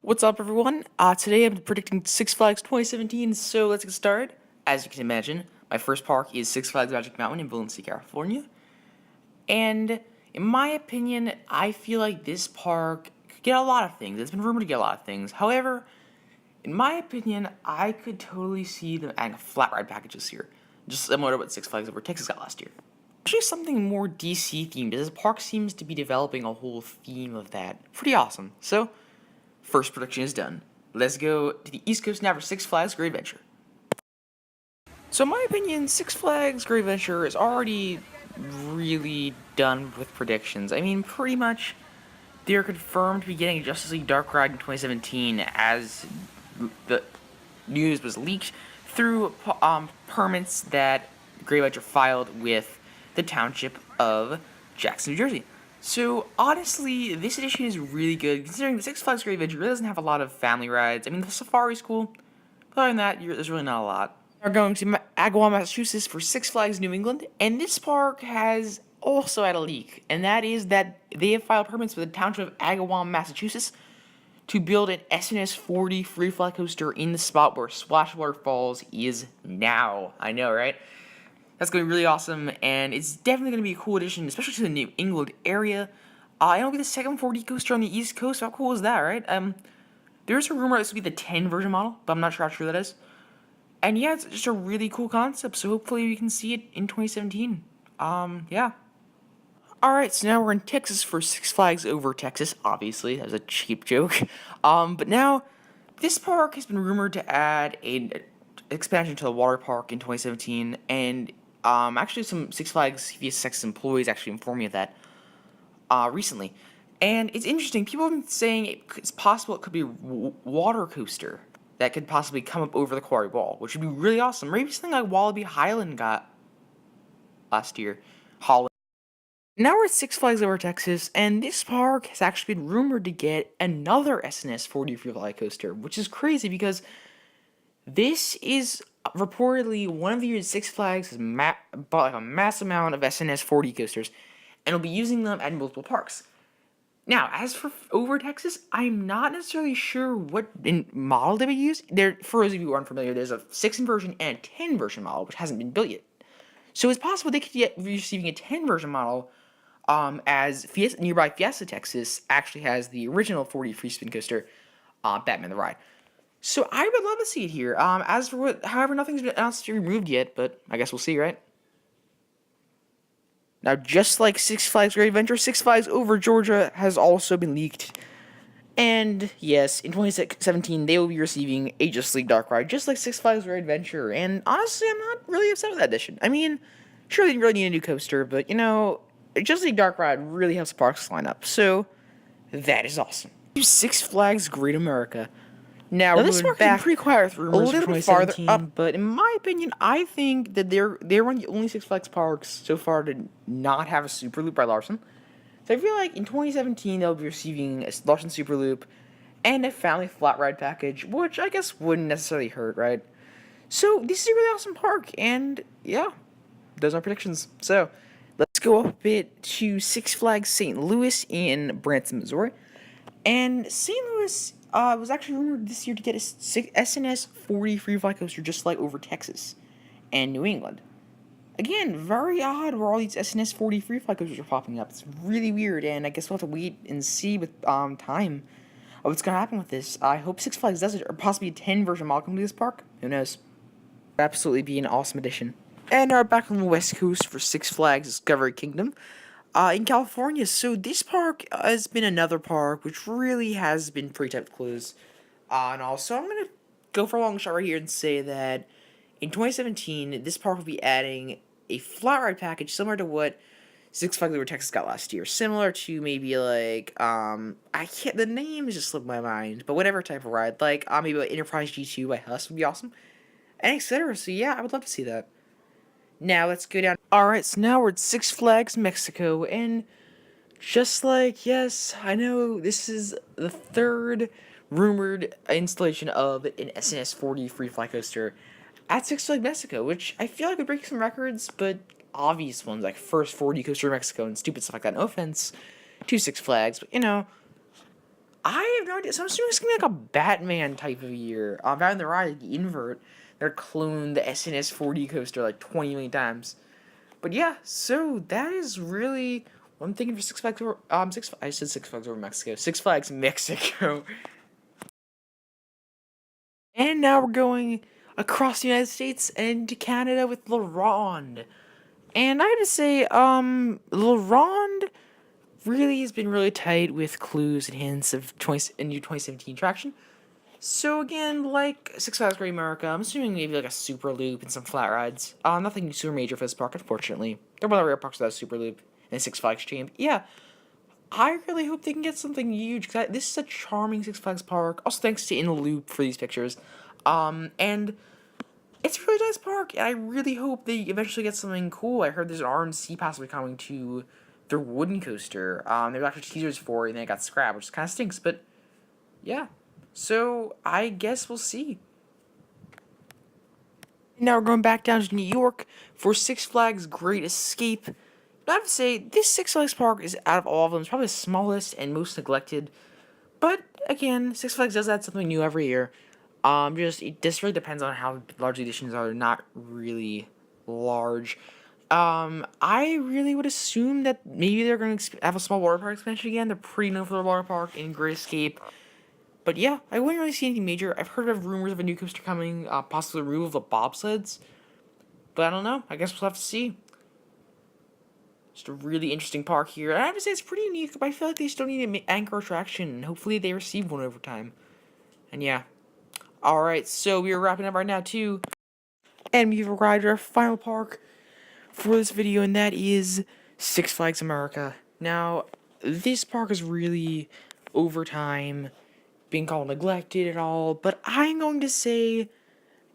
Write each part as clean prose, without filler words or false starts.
What's up, everyone? Today I'm predicting Six Flags 2017, so let's get started. As you can imagine, my first park is Six Flags Magic Mountain in Valencia, California. And in my opinion, I feel like this park could get a lot of things. It's been rumored to get a lot of things. However, in my opinion, I could totally see them adding a flat ride package this year, just similar to what Six Flags Over Texas got last year. Actually, something more DC themed, as the park seems to be developing a whole theme of that. Pretty awesome. So, first prediction is done. Let's go to the East Coast now for Six Flags Great Adventure. So in my opinion, Six Flags Great Adventure is already really done with predictions. I mean, pretty much they're confirmed to be getting a Justice League Dark Ride in 2017 as the news was leaked through permits that Great Adventure filed with the township of Jackson, New Jersey. So, honestly, this edition is really good, considering the Six Flags Great Adventure really doesn't have a lot of family rides. I mean, the safari's cool, but other than that, there's really not a lot. We're going to Agawam, Massachusetts for Six Flags New England, and this park has also had a leak, and that is that they have filed permits with the township of Agawam, Massachusetts, to build an SNS 40 free fly coaster in the spot where Splashwater Falls is now. I know, right? That's going to be really awesome, and it's definitely going to be a cool addition, especially to the New England area. It'll be the second 4D coaster on the East Coast. How cool is that, right? There's a rumor this will be the 10 version model, but I'm not sure how true that is. And yeah, it's just a really cool concept, so hopefully we can see it in 2017. Yeah. Alright, so now we're in Texas for Six Flags Over Texas, obviously. That was a cheap joke. But now, this park has been rumored to add an expansion to the water park in 2017, and actually some Six Flags CVS Texas employees actually informed me of that recently. And it's interesting, people have been saying it's possible it could be a water coaster that could possibly come up over the quarry wall, which would be really awesome. Maybe something like Wallaby Highland got last year. Now we're at Six Flags Over Texas, and this park has actually been rumored to get another SNS 40 free fly coaster, which is crazy because this is reportedly one of the years Six Flags has bought like a mass amount of SNS 40 coasters, and will be using them at multiple parks. Now, as for Over Texas, I'm not necessarily sure what model they would use. For those of you who aren't familiar, there's a 6 version and a 10 version model, which hasn't been built yet. So it's possible they could be receiving a 10 version model, as nearby Fiesta, Texas, actually has the original 40 free spin coaster, Batman the Ride. So I would love to see it here. However, nothing's been announced to be removed yet, but I guess we'll see, right? Now, just like Six Flags Great Adventure, Six Flags Over Georgia has also been leaked. And yes, in 2017, they will be receiving a Justice League Dark Ride, just like Six Flags Great Adventure. And honestly, I'm not really upset with that addition. I mean, sure, they didn't really need a new coaster, but you know, Justice League Dark Ride really helps the parks line up. So that is awesome. Six Flags Great America. Now we're moving back pretty quiet through a little bit farther up, but in my opinion, I think that they're one of the only Six Flags parks so far to not have a Super Loop by Larson. So I feel like in 2017 they'll be receiving a Larson Super Loop and a family flat ride package, which I guess wouldn't necessarily hurt, right? So this is a really awesome park, and yeah, those are predictions. So let's go up a bit to Six Flags St. Louis in Branson, Missouri, and St. Louis was actually rumored this year to get a SNS 40 free fly coaster just like Over Texas and New England. Again, very odd where all these SNS 40 free fly coasters are popping up. It's really weird, and I guess we'll have to wait and see with time of what's going to happen with this. I hope Six Flags does it, or possibly a 10 version model come to this park. Who knows? Absolutely be an awesome addition. And now back on the West Coast for Six Flags Discovery Kingdom in California. So this park has been another park which really has been pretty tough to close. And also, I'm going to go for a long shot right here and say that in 2017, this park will be adding a flat ride package similar to what Six Flags Over Texas got last year. Similar to maybe like, the name just slipped my mind, but whatever type of ride. Like, maybe like Enterprise G2 by Huss would be awesome. And etc. So yeah, I would love to see that. Now, let's go down. Alright, so now we're at Six Flags Mexico, and just like, yes, I know this is the third rumored installation of an SNS 40 free fly coaster at Six Flags Mexico, which I feel like would break some records, but obvious ones like first 4D coaster in Mexico and stupid stuff like that. No offense to Six Flags, but I have no idea. So I'm assuming it's gonna be like a Batman type of year. Batman the Ride, the invert, they're cloned the SNS 4D coaster like 20 million times. But yeah, so that is really what I'm thinking for Six Flags over. I said Six Flags over Mexico. Six Flags Mexico. And now we're going across the United States and to Canada with La Ronde. And I have to say, La Ronde really has been really tight with clues and hints of a new 2017 attraction. So again, like Six Flags Great America, I'm assuming maybe like a super loop and some flat rides. Nothing super major for this park, unfortunately. There are other rare parks without a super loop and Six Flags Champ. Yeah, I really hope they can get something huge, because this is a charming Six Flags park. Also, thanks to In the Loop for these pictures. And it's a really nice park, and I really hope they eventually get something cool. I heard there's an RMC possibly coming to their wooden coaster. There were actually teasers for it, and then it got scrapped, which kind of stinks, but yeah. So, I guess we'll see. Now we're going back down to New York for Six Flags Great Escape. I have to say, this Six Flags park is, out of all of them, it's probably the smallest and most neglected. But again, Six Flags does add something new every year. This really depends on how large the additions are. They're not really large. I really would assume that maybe they're going to have a small water park expansion again. They're pretty known for their water park in Great Escape. But yeah, I wouldn't really see anything major. I've heard of rumors of a new coaster coming, possibly removal of the bobsleds. But I don't know. I guess we'll have to see. Just a really interesting park here. And I have to say, it's pretty unique, but I feel like they still need an anchor attraction. And hopefully they receive one over time. And yeah. Alright, so we are wrapping up right now, too. And we've arrived at our final park for this video, and that is Six Flags America. Now, this park is really, over time, being called neglected and all, but I'm going to say,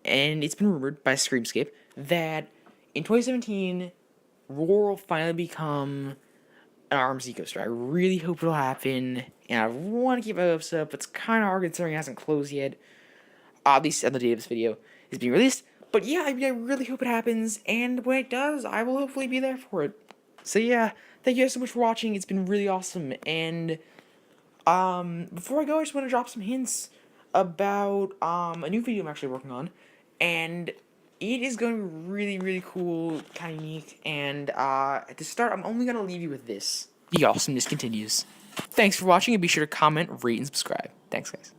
and it's been rumored by Screamscape, that in 2017, Roar will finally become an RMC coaster. I really hope it'll happen, and I want to keep my hopes up, but it's kind of hard considering it hasn't closed yet. At least on the date of this video is being released. But yeah, I really hope it happens, and when it does, I will hopefully be there for it. So yeah, thank you guys so much for watching. It's been really awesome, and before I go, I just want to drop some hints about a new video I'm actually working on, and it is going to be really, really cool, kind of unique, and at the start, I'm only going to leave you with this. The awesomeness continues. Thanks for watching, and be sure to comment, rate, and subscribe. Thanks, guys.